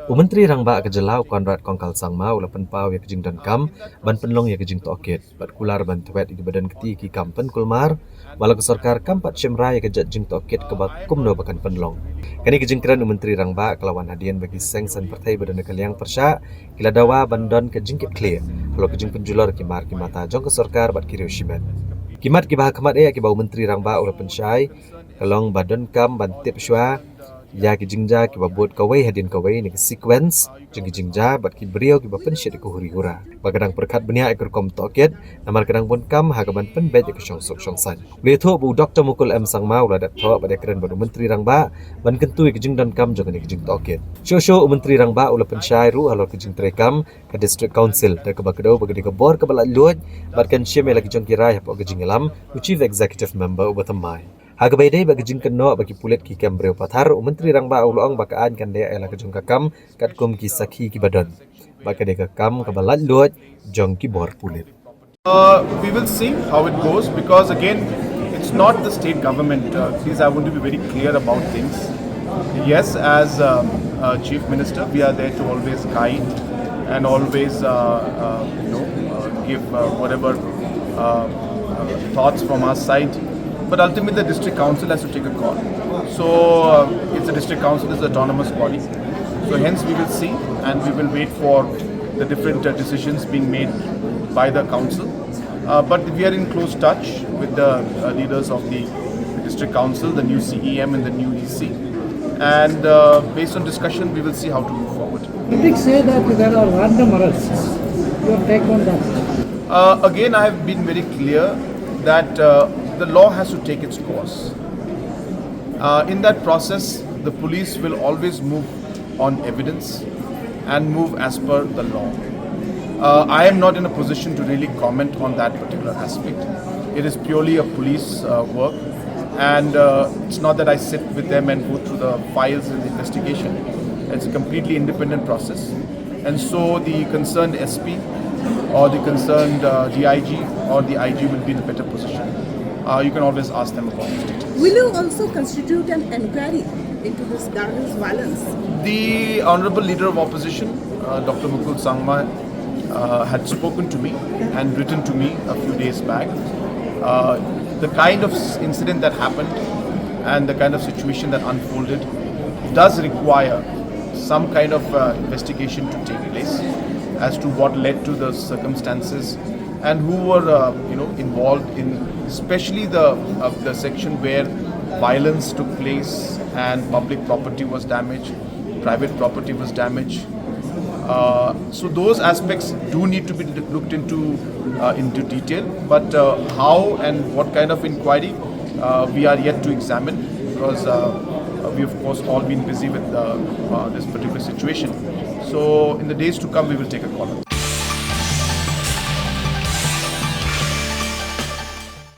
Menteri Rangba ke Jelau Conrad Kongkal Sangmau lapan pau ya ke Jingtohkit ban Pynlong ya ke Jingtohkit bat kular ban Thwet di badan keti ki kam Pynkulmar wala ke sarkar kampat Shemra ya ke Jingtohkit ke bak kumno bakan Pynlong. Kani ke jingkran Menteri Rangba kelawan hadian bagi sengsan partai badan kaliang persya kila dawa bandon ke Jingkit clear kalau ke Jing penjular kimar kimata jong ke sarkar bat kiriu shimet. Kimat kibah kemat ya kibau Menteri Rangba ula pensyai kalong badon kam ban tip syua ya ki jingja ki babot kawai hadin kawai ni sequence jing jingja bat ki brio ki bapen syet ko huri hura bagadang perkat benia ekor kom toket namar kadang pun kam ha kaban pen bet ke syong sok syong san le tho bu Dr. Mukul M Sangmau la dat tho bade keren badu Menteri Rangba ban kentu ki jing dan kam jong ni ki jing toket sho Menteri Rangba ula pensyai ru halor ki jing trekam ka district council da ke bakdo bagadi ke bor ke balat luoj bat kan syem la ki jong kirai ha po ki jing lam chief executive member ubatamai Haga dai bagi jing keno bagi pulet ki kam breu pathar Menteri Rangba ulong bakaan kan dia ela kejong kakam kat kum ki sakhi ki badon baka de kakam ka balat lot jong ki bor pulet. We will see how it goes because again it's not the state government. Please, I want to be very clear about things. Yes, as Chief Minister, we are there to always guide and always give whatever thoughts from our side. But ultimately, the district council has to take a call. So it's the district council is the autonomous body. So hence we will see and we will wait for the different decisions being made by the council. But we are in close touch with the leaders of the district council, the new CEM and the new EC. And based on discussion, we will see how to move forward. Critics say that there are random arrests. Your take on that? Again, I have been very clear that the law has to take its course. In that process, the police will always move on evidence and move as per the law. I am not in a position to really comment on that particular aspect. It is purely a police work, and it's not that I sit with them and go through the files and the investigation. It's a completely independent process. And so the concerned SP or the concerned DIG or the IG will be in a better position. You can always ask them about these details. Will you also constitute an inquiry into this Garo's violence? The Honourable Leader of Opposition, Dr. Mukul Sangma, had spoken to me and written to me a few days back. The kind of incident that happened and the kind of situation that unfolded does require some kind of investigation to take place as to what led to the circumstances and who were involved in especially the section where violence took place and public property was damaged, private property was damaged. So those aspects do need to be looked into detail, but how and what kind of inquiry we are yet to examine because we of course all been busy with this particular situation. So in the days to come we will take a call.